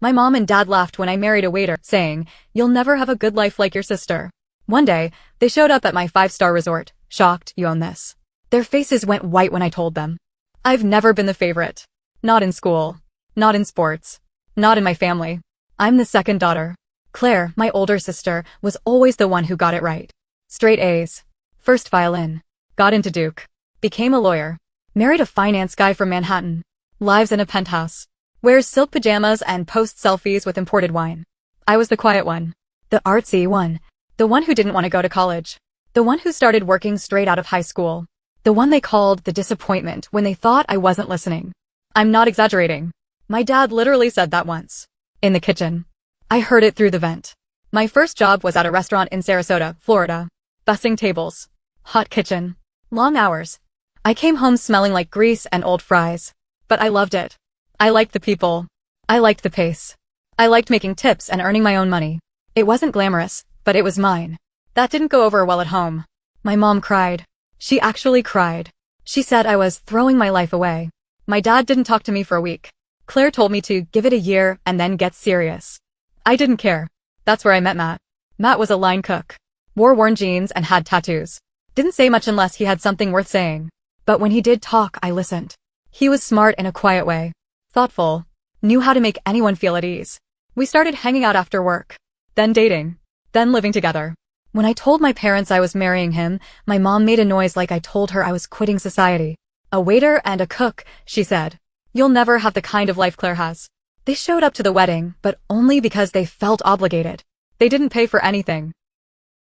My mom and dad laughed when I married a waiter, saying, "You'll never have a good life like your sister." One day, they showed up at my 5-star resort, shocked, "You own this?" Their faces went white when I told them. I've never been the favorite. Not in school. Not in sports. Not in my family. I'm the second daughter. Claire, my older sister, was always the one who got it right. Straight A's. First violin. Got into Duke. Became a lawyer. Married a finance guy from Manhattan. Lives in a penthouse. Wears silk pajamas and posts selfies with imported wine. I was the quiet one. The artsy one. The one who didn't want to go to college. The one who started working straight out of high school. The one they called the disappointment when they thought I wasn't listening. I'm not exaggerating. My dad literally said that once. In the kitchen. I heard it through the vent. My first job was at a restaurant in Sarasota, Florida. Bussing tables. Hot kitchen. Long hours. I came home smelling like grease and old fries. But I loved it. I liked the people. I liked the pace. I liked making tips and earning my own money. It wasn't glamorous, but it was mine. That didn't go over well at home. My mom cried. She actually cried. She said I was throwing my life away. My dad didn't talk to me for a week. Claire told me to give it a year and then get serious. I didn't care. That's where I met Matt. Matt was a line cook. Wore worn jeans and had tattoos. Didn't say much unless he had something worth saying. But when he did talk, I listened. He was smart in a quiet way. Thoughtful. Knew how to make anyone feel at ease. We started hanging out after work. Then dating. Then living together. When I told my parents I was marrying him, my mom made a noise like I told her I was quitting society. "A waiter and a cook," she said. "You'll never have the kind of life Claire has." They showed up to the wedding, but only because they felt obligated. They didn't pay for anything.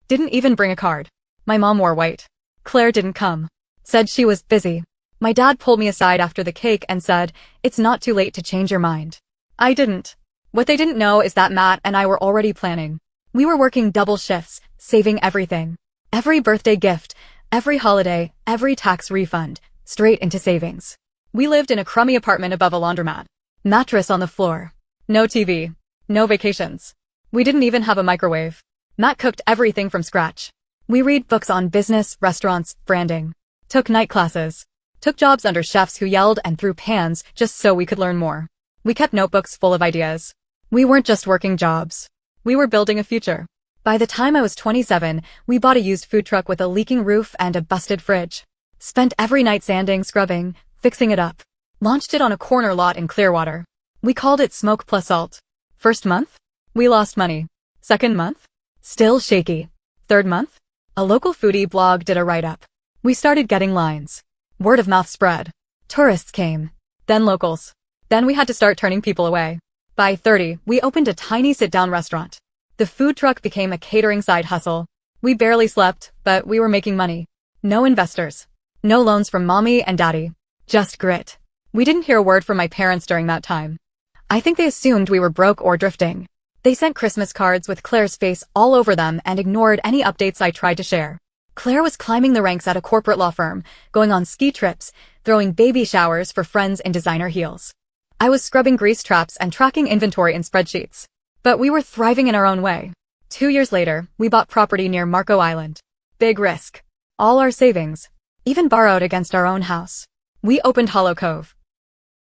Didn't even bring a card. My mom wore white. Claire didn't come. Said she was busy. My dad pulled me aside after the cake and said, "It's not too late to change your mind." I didn't. What they didn't know is that Matt and I were already planning. We were working double shifts, saving everything. Every birthday gift, every holiday, every tax refund, straight into savings. We lived in a crummy apartment above a laundromat. Mattress on the floor. No TV. No vacations. We didn't even have a microwave. Matt cooked everything from scratch. We read books on business, restaurants, branding. Took night classes. Took jobs under chefs who yelled and threw pans just so we could learn more. We kept notebooks full of ideas. We weren't just working jobs. We were building a future. By the time I was 27, we bought a used food truck with a leaking roof and a busted fridge. Spent every night sanding, scrubbing, fixing it up. Launched it on a corner lot in Clearwater. We called it Smoke Plus Salt. First month? We lost money. Second month? Still shaky. Third month? A local foodie blog did a write-up. We started getting lines. Word of mouth spread. Tourists came. Then locals. Then we had to start turning people away. By 30, we opened a tiny sit-down restaurant. The food truck became a catering side hustle. We barely slept, but we were making money. No investors. No loans from mommy and daddy. Just grit. We didn't hear a word from my parents during that time. I think they assumed we were broke or drifting. They sent Christmas cards with Claire's face all over them and ignored any updates I tried to share. Claire was climbing the ranks at a corporate law firm, going on ski trips, throwing baby showers for friends in designer heels. I was scrubbing grease traps and tracking inventory in spreadsheets. But we were thriving in our own way. 2 years later, we bought property near Marco Island. Big risk. All our savings. Even borrowed against our own house. We opened Hollow Cove.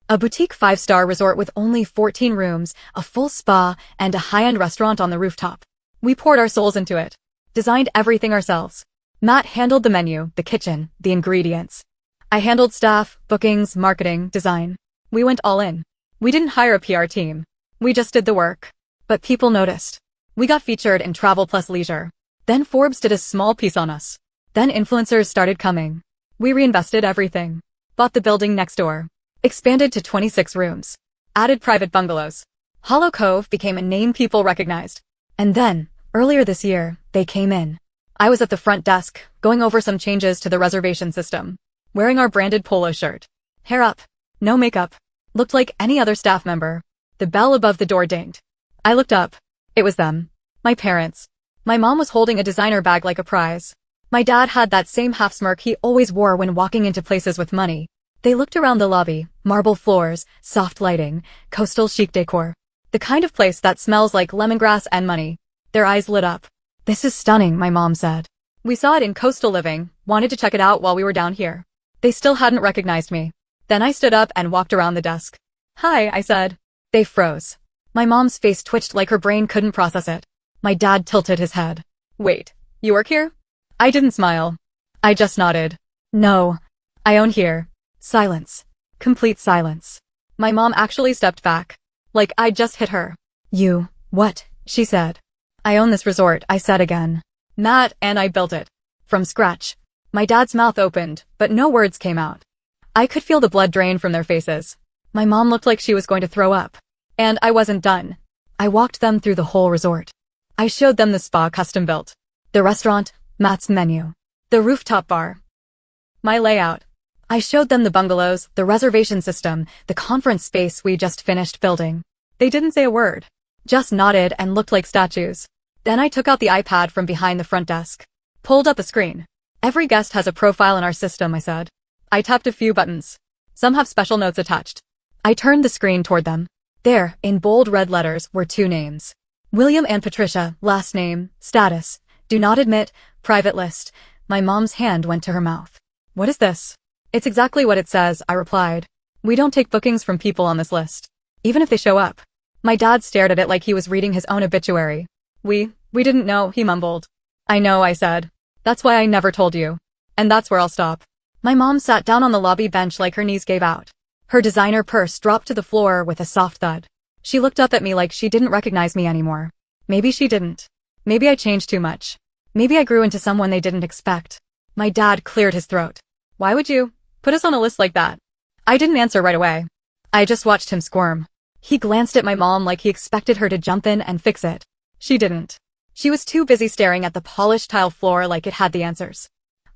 A boutique 5-star resort with only 14 rooms, a full spa, and a high-end restaurant on the rooftop. We poured our souls into it. Designed everything ourselves. Matt handled the menu, the kitchen, the ingredients. I handled staff, bookings, marketing, design. We went all in. We didn't hire a PR team. We just did the work. But people noticed. We got featured in Travel Plus Leisure. Then Forbes did a small piece on us. Then influencers started coming. We reinvested everything. Bought the building next door. Expanded to 26 rooms. Added private bungalows. Hollow Cove became a name people recognized. And then, earlier this year, they came in. I was at the front desk, going over some changes to the reservation system. Wearing our branded polo shirt. Hair up. No makeup. Looked like any other staff member. The bell above the door dinged. I looked up. It was them. My parents. My mom was holding a designer bag like a prize. My dad had that same half smirk he always wore when walking into places with money. They looked around the lobby, marble floors, soft lighting, coastal chic decor. The kind of place that smells like lemongrass and money. Their eyes lit up. "This is stunning," my mom said. "We saw it in Coastal Living, wanted to check it out while we were down here." They still hadn't recognized me. Then I stood up and walked around the desk. "Hi," I said. They froze. My mom's face twitched like her brain couldn't process it. My dad tilted his head. Wait, you work here? I didn't smile. I just nodded. No. I own here. Silence. Complete silence. My mom actually stepped back. Like I'd just hit her. You, what? She said. I own this resort, I said again. Matt and I built it. From scratch. My dad's mouth opened, but no words came out. I could feel the blood drain from their faces. My mom looked like she was going to throw up. And I wasn't done. I walked them through the whole resort. I showed them the spa custom built. The restaurant, Matt's menu. The rooftop bar. My layout. I showed them the bungalows, the reservation system, the conference space we just finished building. They didn't say a word. Just nodded and looked like statues. Then I took out the iPad from behind the front desk. Pulled up a screen. Every guest has a profile in our system, I said. I tapped a few buttons. Some have special notes attached. I turned the screen toward them. There, in bold red letters, were two names. William and Patricia, last name, status, do not admit, private list. My mom's hand went to her mouth. What is this? It's exactly what it says, I replied. We don't take bookings from people on this list. Even if they show up. My dad stared at it like he was reading his own obituary. We didn't know, he mumbled. I know, I said. That's why I never told you. And that's where I'll stop. My mom sat down on the lobby bench like her knees gave out. Her designer purse dropped to the floor with a soft thud. She looked up at me like she didn't recognize me anymore. Maybe she didn't. Maybe I changed too much. Maybe I grew into someone they didn't expect. My dad cleared his throat. Why would you put us on a list like that? I didn't answer right away. I just watched him squirm. He glanced at my mom like he expected her to jump in and fix it. She didn't. She was too busy staring at the polished tile floor like it had the answers.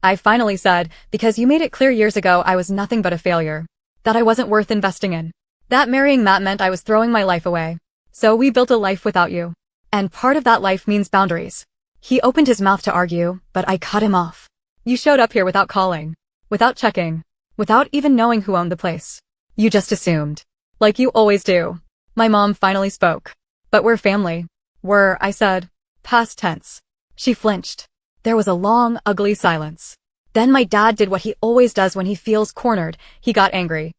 I finally said, because you made it clear years ago I was nothing but a failure. That I wasn't worth investing in. That marrying Matt meant I was throwing my life away. So we built a life without you. And part of that life means boundaries. He opened his mouth to argue, but I cut him off. You showed up here without calling. Without checking. Without even knowing who owned the place. You just assumed. Like you always do. My mom finally spoke. But we're family. We're, I said. Past tense. She flinched. There was a long, ugly silence. Then my dad did what he always does when he feels cornered. He got angry.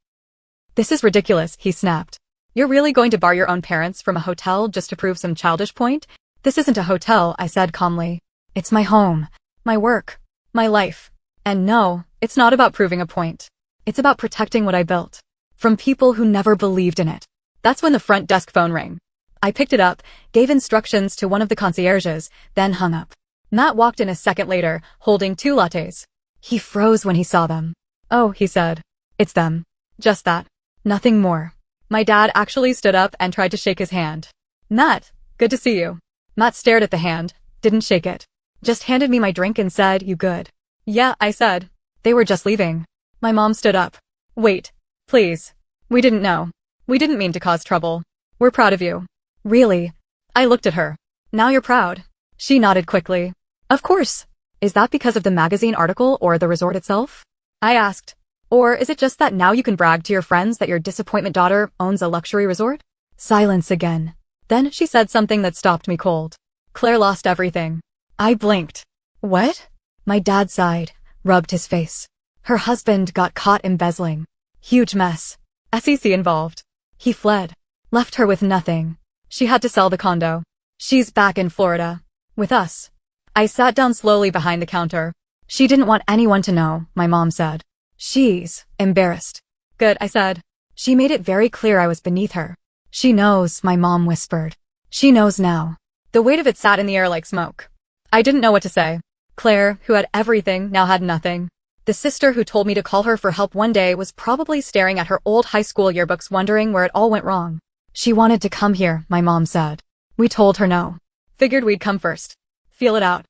This is ridiculous, he snapped. You're really going to bar your own parents from a hotel just to prove some childish point? This isn't a hotel, I said calmly. It's my home. My work. My life. And no, it's not about proving a point. It's about protecting what I built. From people who never believed in it. That's when the front desk phone rang. I picked it up, gave instructions to one of the concierges, then hung up. Matt walked in a second later, holding 2 lattes. He froze when he saw them. Oh, he said. It's them. Just that. Nothing more. My dad actually stood up and tried to shake his hand. Matt, good to see you. Matt stared at the hand, didn't shake it. Just handed me my drink and said, you good? Yeah, I said. They were just leaving. My mom stood up. Wait. Please. We didn't know. We didn't mean to cause trouble. We're proud of you. Really? I looked at her. Now you're proud. She nodded quickly. Of course. Is that because of the magazine article or the resort itself? I asked. Or is it just that now you can brag to your friends that your disappointment daughter owns a luxury resort? Silence again. Then she said something that stopped me cold. Claire lost everything. I blinked. What? My dad sighed, rubbed his face. Her husband got caught embezzling. Huge mess. SEC involved. He fled. Left her with nothing. She had to sell the condo. She's back in Florida. With us. I sat down slowly behind the counter. She didn't want anyone to know, my mom said. She's embarrassed. Good, I said. She made it very clear I was beneath her. She knows, my mom whispered. She knows now. The weight of it sat in the air like smoke. I didn't know what to say. Claire, who had everything, now had nothing. The sister who told me to call her for help one day was probably staring at her old high school yearbooks wondering where it all went wrong. She wanted to come here, my mom said. We told her no. Figured we'd come first. Feel it out.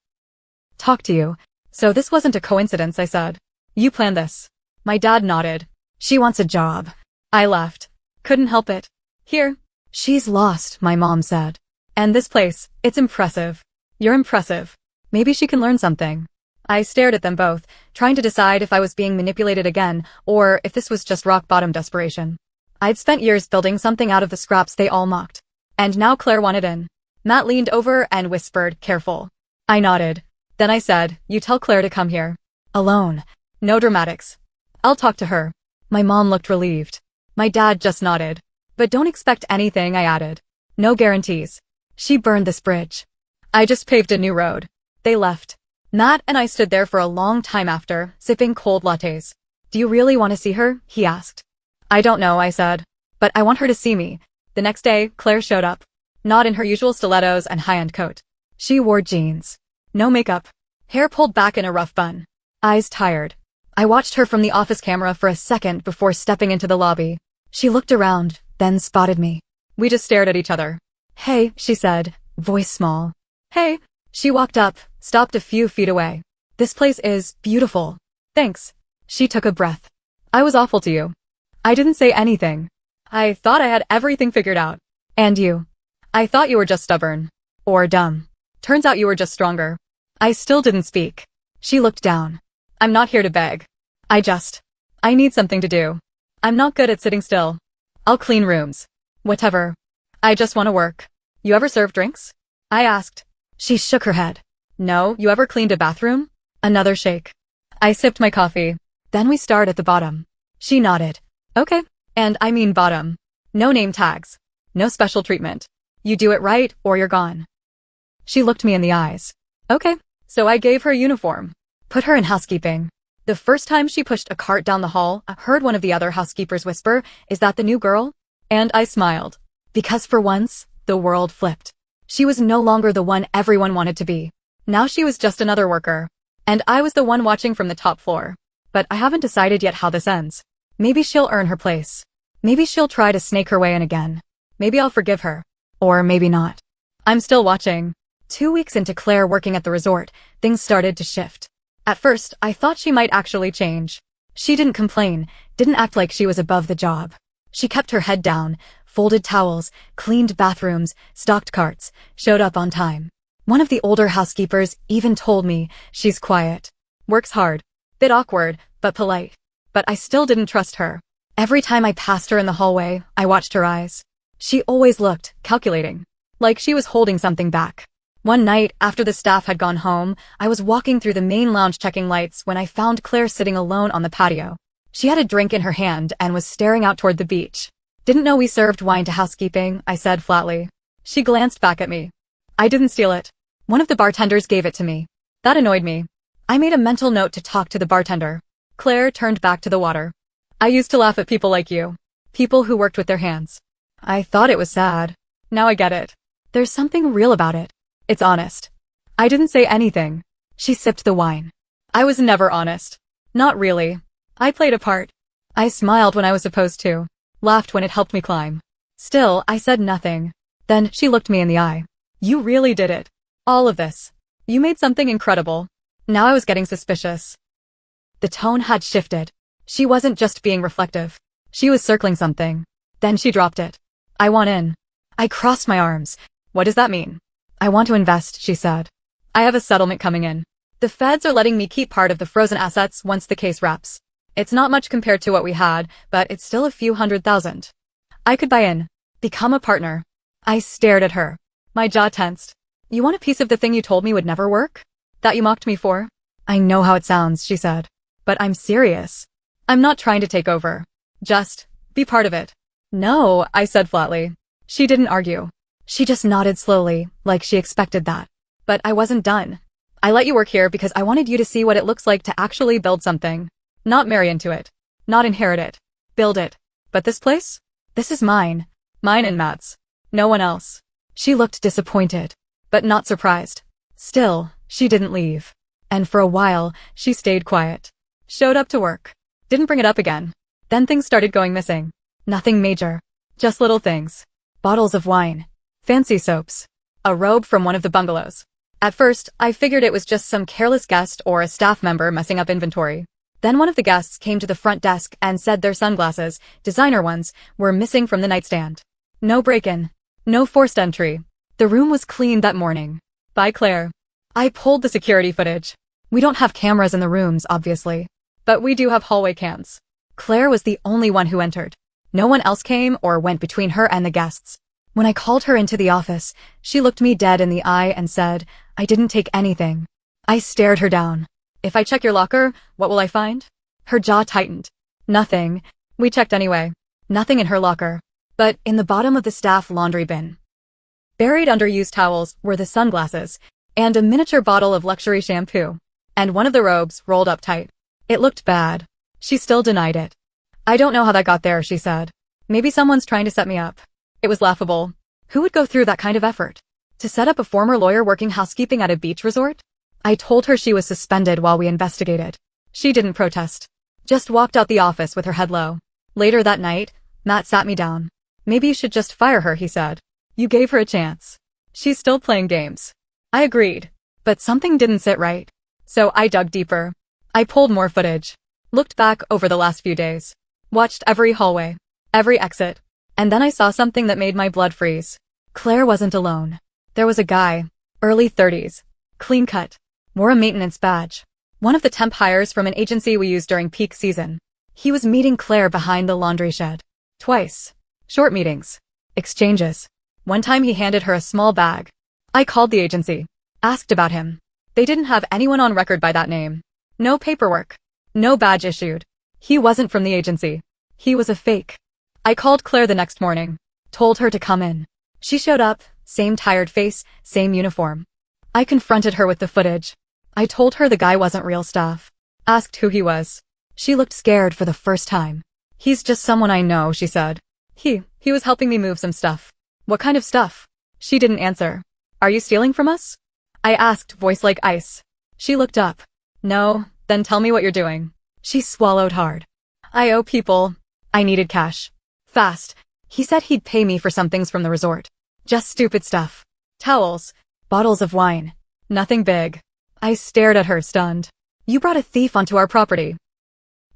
Talk to you. So this wasn't a coincidence, I said. You planned this. My dad nodded. She wants a job. I laughed. Couldn't help it. Here. She's lost, my mom said. And this place, it's impressive. You're impressive. Maybe she can learn something. I stared at them both, trying to decide if I was being manipulated again, or if this was just rock-bottom desperation. I'd spent years building something out of the scraps they all mocked. And now Claire wanted in. Matt leaned over and whispered, careful. I nodded. Then I said, you tell Claire to come here. Alone. No dramatics. I'll talk to her. My mom looked relieved. My dad just nodded. But don't expect anything, I added. No guarantees. She burned this bridge. I just paved a new road. They left. Matt and I stood there for a long time after, sipping cold lattes. Do you really want to see her? He asked. I don't know, I said. But I want her to see me. The next day, Claire showed up. Not in her usual stilettos and high-end coat. She wore jeans. No makeup. Hair pulled back in a rough bun. Eyes tired. I watched her from the office camera for a second before stepping into the lobby. She looked around, then spotted me. We just stared at each other. Hey, she said, voice small. Hey. She walked up, stopped a few feet away. This place is beautiful. Thanks. She took a breath. I was awful to you. I didn't say anything. I thought I had everything figured out. And you? I thought you were just stubborn. Or dumb. Turns out you were just stronger. I still didn't speak. She looked down. I'm not here to beg. I need something to do. I'm not good at sitting still. I'll clean rooms. Whatever. I just want to work. You ever serve drinks? I asked. She shook her head. No, you ever cleaned a bathroom? Another shake. I sipped my coffee. Then we started at the bottom. She nodded. Okay. And I mean bottom. No name tags. No special treatment. You do it right, or you're gone. She looked me in the eyes. Okay. So I gave her a uniform. Put her in housekeeping. The first time she pushed a cart down the hall, I heard one of the other housekeepers whisper, "Is that the new girl?" And I smiled. Because for once, the world flipped. She was no longer the one everyone wanted to be. Now she was just another worker. And I was the one watching from the top floor. But I haven't decided yet how this ends. Maybe she'll earn her place. Maybe she'll try to snake her way in again. Maybe I'll forgive her. Or maybe not. I'm still watching. 2 weeks into Claire working at the resort, things started to shift. At first, I thought she might actually change. She didn't complain, didn't act like she was above the job. She kept her head down, folded towels, cleaned bathrooms, stocked carts, showed up on time. One of the older housekeepers even told me, she's quiet. Works hard. Bit awkward, but polite. But I still didn't trust her. Every time I passed her in the hallway, I watched her eyes. She always looked calculating. Like she was holding something back. One night, after the staff had gone home, I was walking through the main lounge checking lights when I found Claire sitting alone on the patio. She had a drink in her hand and was staring out toward the beach. Didn't know we served wine to housekeeping, I said flatly. She glanced back at me. I didn't steal it. One of the bartenders gave it to me. That annoyed me. I made a mental note to talk to the bartender. Claire turned back to the water. I used to laugh at people like you. People who worked with their hands. I thought it was sad. Now I get it. There's something real about it. It's honest. I didn't say anything. She sipped the wine. I was never honest. Not really. I played a part. I smiled when I was supposed to. Laughed when it helped me climb. Still, I said nothing. Then she looked me in the eye. You really did it. All of this. You made something incredible. Now I was getting suspicious. The tone had shifted. She wasn't just being reflective. She was circling something. Then she dropped it. I want in. I crossed my arms. What does that mean? I want to invest, she said. I have a settlement coming in. The feds are letting me keep part of the frozen assets once the case wraps. It's not much compared to what we had, but it's still a few $100,000. I could buy in. Become a partner. I stared at her. My jaw tensed. You want a piece of the thing you told me would never work? That you mocked me for? I know how it sounds, she said. But I'm serious. I'm not trying to take over. Just be part of it. No, I said flatly. She didn't argue. She just nodded slowly, like she expected that. But I wasn't done. I let you work here because I wanted you to see what it looks like to actually build something. Not marry into it. Not inherit it. Build it. But this place? This is mine. Mine and Matt's. No one else. She looked disappointed, but not surprised. Still, she didn't leave. And for a while, she stayed quiet. Showed up to work. Didn't bring it up again. Then things started going missing. Nothing major. Just little things. Bottles of wine. Fancy soaps. A robe from one of the bungalows. At first, I figured it was just some careless guest or a staff member messing up inventory. Then one of the guests came to the front desk and said their sunglasses, designer ones, were missing from the nightstand. No break-in. No forced entry. The room was clean that morning. By Claire. I pulled the security footage. We don't have cameras in the rooms, obviously. But we do have hallway cams. Claire was the only one who entered. No one else came or went between her and the guests. When I called her into the office, she looked me dead in the eye and said, I didn't take anything. I stared her down. If I check your locker, what will I find? Her jaw tightened. Nothing. We checked anyway. Nothing in her locker. But in the bottom of the staff laundry bin. Buried under used towels were the sunglasses and a miniature bottle of luxury shampoo, and one of the robes rolled up tight. It looked bad. She still denied it. I don't know how that got there, she said. Maybe someone's trying to set me up. It was laughable. Who would go through that kind of effort? To set up a former lawyer working housekeeping at a beach resort? I told her she was suspended while we investigated. She didn't protest. Just walked out the office with her head low. Later that night, Matt sat me down. Maybe you should just fire her, he said. You gave her a chance. She's still playing games. I agreed. But something didn't sit right. So I dug deeper. I pulled more footage. Looked back over the last few days. Watched every hallway. Every exit. And then I saw something that made my blood freeze. Claire wasn't alone. There was a guy. Early 30s. Clean cut. Wore a maintenance badge. One of the temp hires from an agency we used during peak season. He was meeting Claire behind the laundry shed. Twice. Short meetings. Exchanges. One time he handed her a small bag. I called the agency. Asked about him. They didn't have anyone on record by that name. No paperwork. No badge issued. He wasn't from the agency. He was a fake. I called Claire the next morning. Told her to come in. She showed up, same tired face, same uniform. I confronted her with the footage. I told her the guy wasn't real stuff. Asked who he was. She looked scared for the first time. He's just someone I know, she said. He was helping me move some stuff. What kind of stuff? She didn't answer. Are you stealing from us? I asked, voice like ice. She looked up. No, then tell me what you're doing. She swallowed hard. I owe people. I needed cash. Fast. He said he'd pay me for some things from the resort. Just stupid stuff. Towels. Bottles of wine. Nothing big. I stared at her, stunned. You brought a thief onto our property.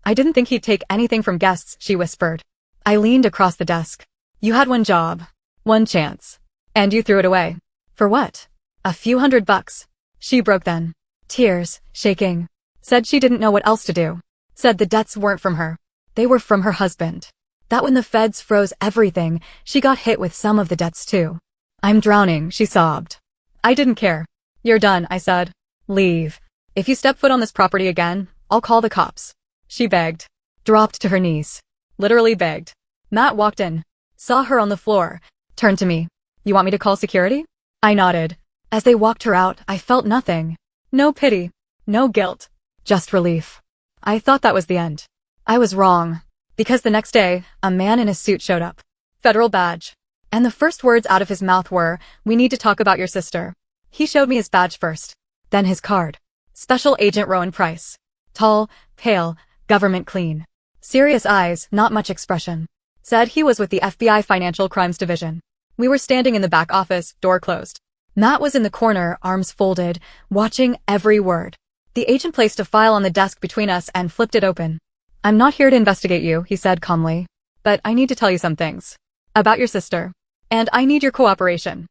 I didn't think he'd take anything from guests, she whispered. I leaned across the desk. You had one job. One chance. And you threw it away. For what? A few $100. She broke then. Tears, shaking. Said she didn't know what else to do. Said the debts weren't from her. They were from her husband. That when the feds froze everything, she got hit with some of the debts too. I'm drowning, she sobbed. I didn't care. You're done, I said. Leave. If you step foot on this property again, I'll call the cops. She begged. Dropped to her knees. Literally begged. Matt walked in. Saw her on the floor. Turned to me. You want me to call security? I nodded. As they walked her out, I felt nothing. No pity. No guilt. Just relief. I thought that was the end. I was wrong. Because the next day, a man in a suit showed up. Federal badge. And the first words out of his mouth were, we need to talk about your sister. He showed me his badge first. Then his card. Special Agent Rowan Price. Tall, pale, government clean. Serious eyes, not much expression. Said he was with the FBI Financial Crimes Division. We were standing in the back office, door closed. Matt was in the corner, arms folded, watching every word. The agent placed a file on the desk between us and flipped it open. I'm not here to investigate you, he said calmly. But I need to tell you some things. About your sister. And I need your cooperation.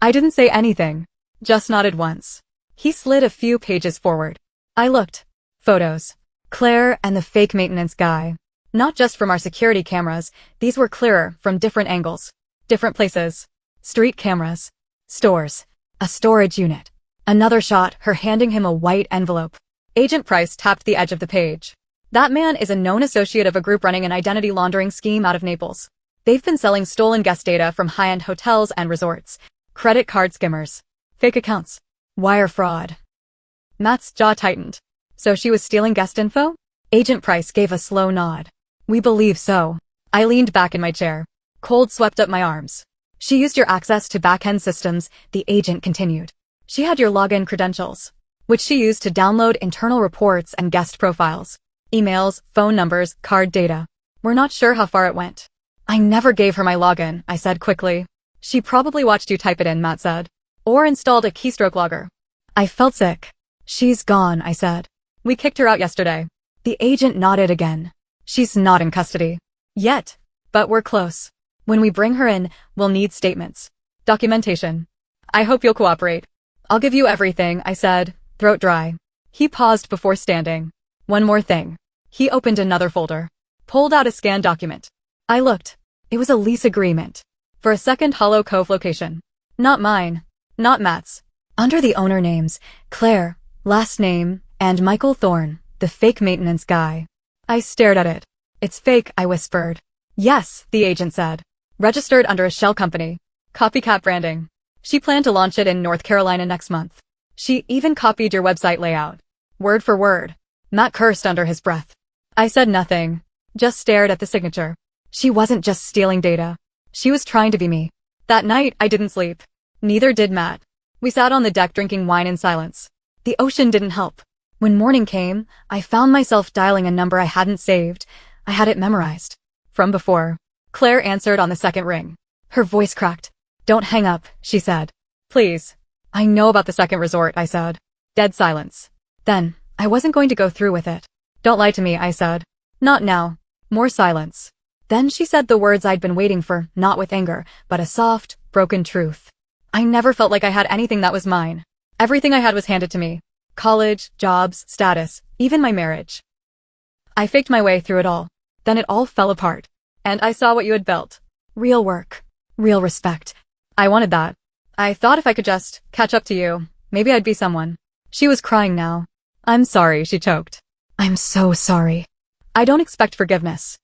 I didn't say anything. Just nodded once. He slid a few pages forward. I looked. Photos. Claire and the fake maintenance guy. Not just from our security cameras, these were clearer from different angles. Different places. Street cameras. Stores. A storage unit. Another shot, her handing him a white envelope. Agent Price tapped the edge of the page. That man is a known associate of a group running an identity laundering scheme out of Naples. They've been selling stolen guest data from high-end hotels and resorts. Credit card skimmers. Fake accounts. Wire fraud. Matt's jaw tightened. So she was stealing guest info? Agent Price gave a slow nod. We believe so. I leaned back in my chair. Cold swept up my arms. She used your access to back-end systems, the agent continued. She had your login credentials, which she used to download internal reports and guest profiles. Emails, phone numbers, card data. We're not sure how far it went. I never gave her my login, I said quickly. She probably watched you type it in, Matt said. Or installed a keystroke logger. I felt sick. She's gone, I said. We kicked her out yesterday. The agent nodded again. She's not in custody. Yet. But we're close. When we bring her in, we'll need statements. Documentation. I hope you'll cooperate. I'll give you everything, I said, throat dry. He paused before standing. One more thing. He opened another folder. Pulled out a scanned document. I looked. It was a lease agreement. For a second Hollow Cove location. Not mine. Not Matt's. Under the owner names, Claire, last name, and Michael Thorne, the fake maintenance guy. I stared at it. It's fake, I whispered. Yes, the agent said. Registered under a shell company. Copycat branding. She planned to launch it in North Carolina next month. She even copied your website layout. Word for word. Matt cursed under his breath. I said nothing. Just stared at the signature. She wasn't just stealing data. She was trying to be me. That night, I didn't sleep. Neither did Matt. We sat on the deck drinking wine in silence. The ocean didn't help. When morning came, I found myself dialing a number I hadn't saved. I had it memorized. From before. Claire answered on the second ring. Her voice cracked. Don't hang up, she said. Please. I know about the second resort, I said. Dead silence. Then, I wasn't going to go through with it. Don't lie to me, I said. Not now. More silence. Then she said the words I'd been waiting for, not with anger, but a soft, broken truth. I never felt like I had anything that was mine. Everything I had was handed to me. College, jobs, status, even my marriage. I faked my way through it all. Then it all fell apart. And I saw what you had built. Real work. Real respect. I wanted that. I thought if I could just catch up to you, maybe I'd be someone. She was crying now. I'm sorry, she choked. I'm so sorry. I don't expect forgiveness.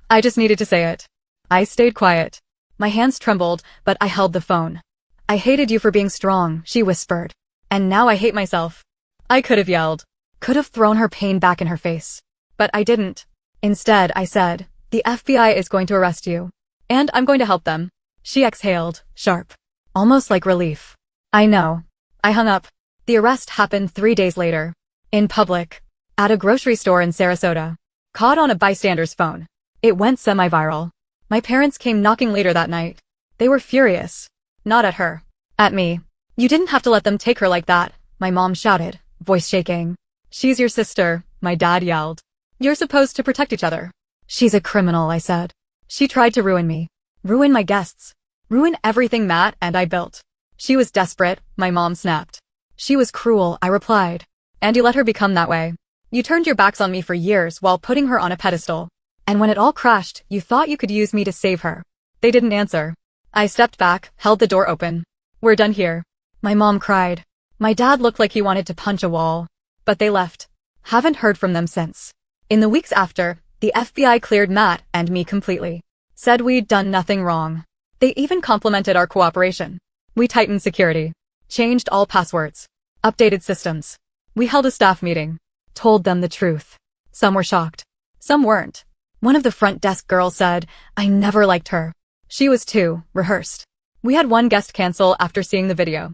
I just needed to say it. I stayed quiet. My hands trembled, but I held the phone. I hated you for being strong, she whispered. And now I hate myself. I could have yelled. Could have thrown her pain back in her face. But I didn't. Instead, I said, the FBI is going to arrest you. And I'm going to help them. She exhaled, sharp. Almost like relief. I know. I hung up. The arrest happened 3 days later. In public. At a grocery store in Sarasota. Caught on a bystander's phone. It went semi-viral. My parents came knocking later that night. They were furious. Not at her. At me. You didn't have to let them take her like that, my mom shouted, voice shaking. She's your sister, my dad yelled. You're supposed to protect each other. She's a criminal, I said. She tried to ruin me. Ruin my guests. Ruin everything Matt and I built. She was desperate, my mom snapped. She was cruel, I replied. And you let her become that way. You turned your backs on me for years while putting her on a pedestal. And when it all crashed, you thought you could use me to save her. They didn't answer. I stepped back, held the door open. We're done here. My mom cried. My dad looked like he wanted to punch a wall. But they left. Haven't heard from them since. In the weeks after, the FBI cleared Matt and me completely. Said we'd done nothing wrong. They even complimented our cooperation. We tightened security. Changed all passwords. Updated systems. We held a staff meeting. Told them the truth. Some were shocked. Some weren't. One of the front desk girls said, I never liked her. She was too rehearsed. We had one guest cancel after seeing the video.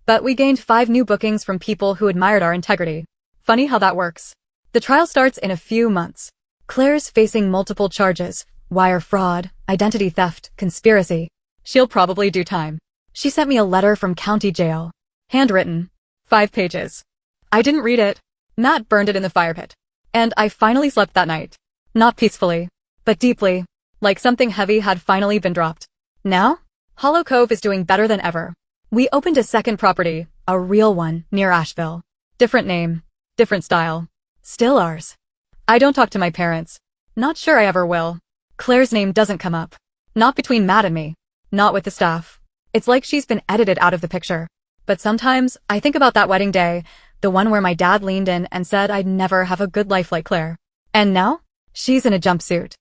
But we gained 5 new bookings from people who admired our integrity. Funny how that works. The trial starts in a few months. Claire's facing multiple charges. Wire fraud, identity theft, conspiracy. She'll probably do time. She sent me a letter from county jail. Handwritten. 5 pages. I didn't read it. Matt burned it in the fire pit. And I finally slept that night. Not peacefully, but deeply. Like something heavy had finally been dropped. Now? Hollow Cove is doing better than ever. We opened a second property, a real one, near Asheville. Different name. Different style. Still ours. I don't talk to my parents. Not sure I ever will. Claire's name doesn't come up. Not between Matt and me. Not with the staff. It's like she's been edited out of the picture. But sometimes, I think about that wedding day, the one where my dad leaned in and said I'd never have a good life like Claire. And now? She's in a jumpsuit.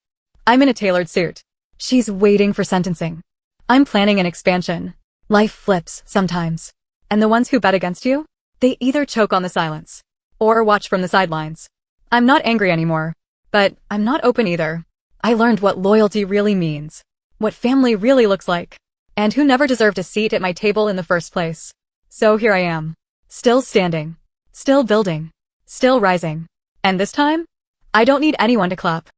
I'm in a tailored suit. She's waiting for sentencing. I'm planning an expansion. Life flips, sometimes. And the ones who bet against you? They either choke on the silence. Or watch from the sidelines. I'm not angry anymore. But I'm not open either. I learned what loyalty really means. What family really looks like. And who never deserved a seat at my table in the first place. So here I am. Still standing. Still building. Still rising. And this time? I don't need anyone to clap.